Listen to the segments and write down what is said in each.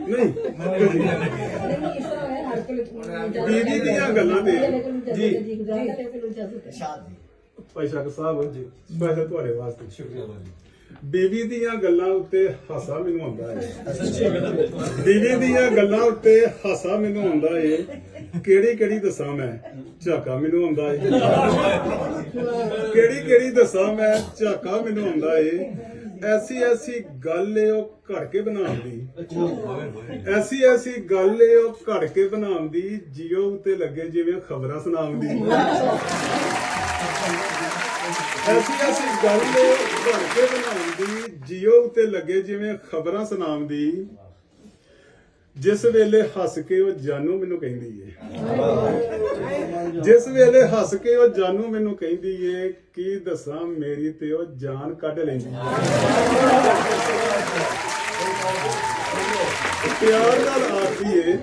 ਨਹੀਂ ਬੀਬੀ ਦੀਆਂ ਗੱਲਾਂ ਤੇ ਭਾਈ ਸ਼ਾਕ ਸਾਹਿਬ ਜੀ ਸਪੈਸ਼ਲ ਤੁਹਾਡੇ ਵਾਸਤੇ ਸ਼ੁਕਰੀਆ ਜੀ। ਬੀਬੀ ਦੀਆਂ ਗੱਲਾਂ ਉੱਤੇ ਹਾਸਾ ਮੈਨੂੰ ਆਉਂਦਾ ਹੈ, ਬੀਬੀ ਦੀਆਂ ਗੱਲਾਂ ਉੱਤੇ ਹਾਸਾ ਮੈਨੂੰ ਆਉਂਦਾ ਹੈ। ਕਿਹੜੀ ਕਿਹੜੀ ਦੱਸਾਂ ਮੈਂ ਝਾਕਾ ਮੈਨੂੰ ਆਉਂਦਾ ਹੈ, ਕਿਹੜੀ ਕਿਹੜੀ ਦੱਸਾਂ ਮੈਂ ਝਾਕਾ ਮੈਨੂੰ ਆਉਂਦਾ ਹੈ। ਐਸੀ ਐਸੀ ਗੱਲ ਏ ਉਹ ਘੜ ਕੇ ਬਣਾਉਂਦੀ, ਐਸੀ ਐਸੀ ਗੱਲ ਏ ਉਹ ਘੜ ਕੇ ਬਣਾਉਂਦੀ, ਜੀਓ ਉੱਤੇ ਲੱਗੇ ਜਿਵੇਂ ਖਬਰਾਂ ਸੁਣਾਉਂਦੀ। ਐਸੀ ਐਸੀ ਗੱਲ ਏ ਘੜ ਕੇ ਬਣਾਉਂਦੀ, ਜੀਓ ਉੱਤੇ ਲੱਗੇ ਜਿਵੇਂ ਖਬਰਾਂ ਸੁਣਾਉਂਦੀ। ਜਿਸ ਵੇਲੇ ਹੱਸ ਕੇ ਉਹ ਜਾਨੂ ਮੈਨੂੰ ਕਹਿੰਦੀ ਏ, ਜਿਸ ਵੇਲੇ ਹੱਸ ਕੇ ਉਹ ਜਾਨੂ ਮੈਨੂੰ ਕਹਿੰਦੀ ਏ, ਕੀ ਦੱਸਾਂ ਮੇਰੀ ਤੇ ਉਹ ਜਾਨ ਕੱਢ ਲੈਂਦੀ। ਪਿਆਰ ਨਾਲ ਆਖਦੀ ਏ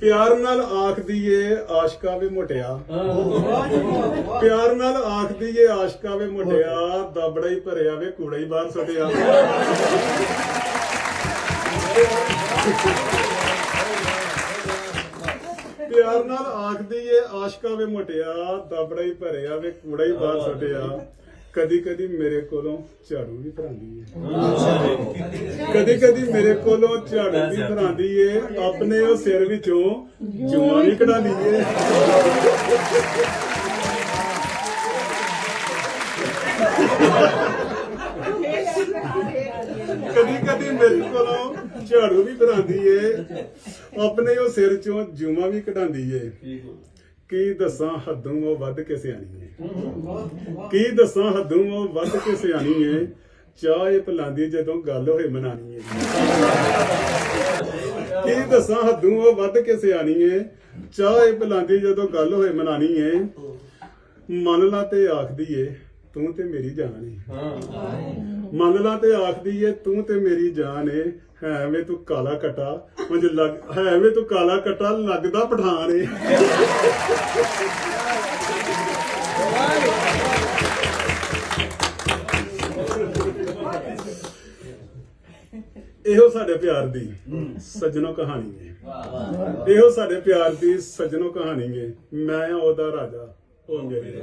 ਪਿਆਰ ਨਾਲ ਆਖਦੀ ਏ ਆਸ਼ਕਾ ਵੇ ਮੁਟਿਆ, ਪਿਆਰ ਨਾਲ ਆਖਦੀ ਏ ਆਸ਼ਕਾ ਵੇ ਮੁਟਿਆ, ਦਾਬੜਾ ਹੀ ਭਰਿਆ ਵੇ ਕੂੜਾ ਹੀ ਬਾਹਰ ਸੁੱਟਿਆ। ਪਿਆਰ ਨਾਲ ਆਖਦੀ ਏ ਆਸ਼ਕਾ ਵੇ ਮੁਟਿਆ, ਦਾਬੜਾ ਹੀ ਭਰਿਆ ਵੇ ਕੂੜਾ ਹੀ ਬਾਹਰ ਸੁੱਟਿਆ। ਕਦੀ ਕਦੀ ਮੇਰੇ ਕੋਲੋਂ ਝਾੜੂ ਵੀ ਭਰਾਂਦੀ ਏ, ਕਦੀ ਕਦੀ ਮੇਰੇ ਕੋਲੋਂ ਝਾੜੂ ਵੀ ਭਰਾਂਦੀ ਏ, ਆਪਣੇ ਉਹ ਸਿਰ ਵਿੱਚੋਂ ਜੂਆਂ ਵੀ ਕਢਾਉਂਦੀ ਏ। ਕਦੀ ਕਦੀ ਮੇਰੇ ਕੋਲੋਂ ਝਾੜੂ ਵੀ ਭਰਾਂਦੀ ਏ, ਆਪਣੇ ਉਹ ਸਿਰ ਚੋਂ ਜੂਆਂ ਵੀ ਕਢਾਉਂਦੀ ਏ। ਕੀ ਦੱਸਾਂ ਹੱਦੋਂ ਉਹ ਵੱਧ ਕੇ ਸਿਆਣੀ ਏ, ਕੀ ਦੱਸਾਂ ਹੱਦੋਂ ਉਹ ਵੱਧ ਕੇ ਸਿਆਣੀ ਏ। ਚਾਹ ਇਹ ਪਿਲਾਂਦੀ ਜਦੋਂ ਗੱਲ ਹੋਏ ਮਨਾਣੀ ਏ, ਕੀ ਦੱਸਾਂ ਹੱਦੋਂ ਉਹ ਵੱਧ ਕੇ ਸਿਆਣੀ ਏ। ਚਾਹ ਇਹ ਪਿਲਾਂਦੀ ਜਦੋਂ ਗੱਲ ਹੋਏ ਮਨਾਣੀ ਏ। ਮੰਨ ਲਾ ਤੇ ਆਖਦੀ ਏ ਤੂੰ ਤੇ ਮੇਰੀ ਜਾਨ ਏ, ਮੰਨ ਲਾ ਤੇ ਆਖਦੀ ਏ ਤੂੰ ਤੇ ਮੇਰੀ ਜਾਨ ਏ। ਹੈ ਵੇ ਤੂੰ ਕਾਲਾ ਕਟਾ ਮੁੰਝ ਲੱਗ, ਹੈ ਵੇ ਤੂੰ ਕਾਲਾ ਕਟਾ ਲੱਗਦਾ ਪਠਾਨ ਏ। ਇਹੋ ਸਾਡੇ ਪਿਆਰ ਦੀ ਸੱਜਣੋ ਕਹਾਣੀ ਹੈ, ਇਹੋ ਸਾਡੇ ਪਿਆਰ ਦੀ ਸੱਜਣੋ ਕਹਾਣੀ ਹੈ। ਮੈਂ ਉਹਦਾ ਰਾਜਾ, ਉਹ ਮੇਰੇ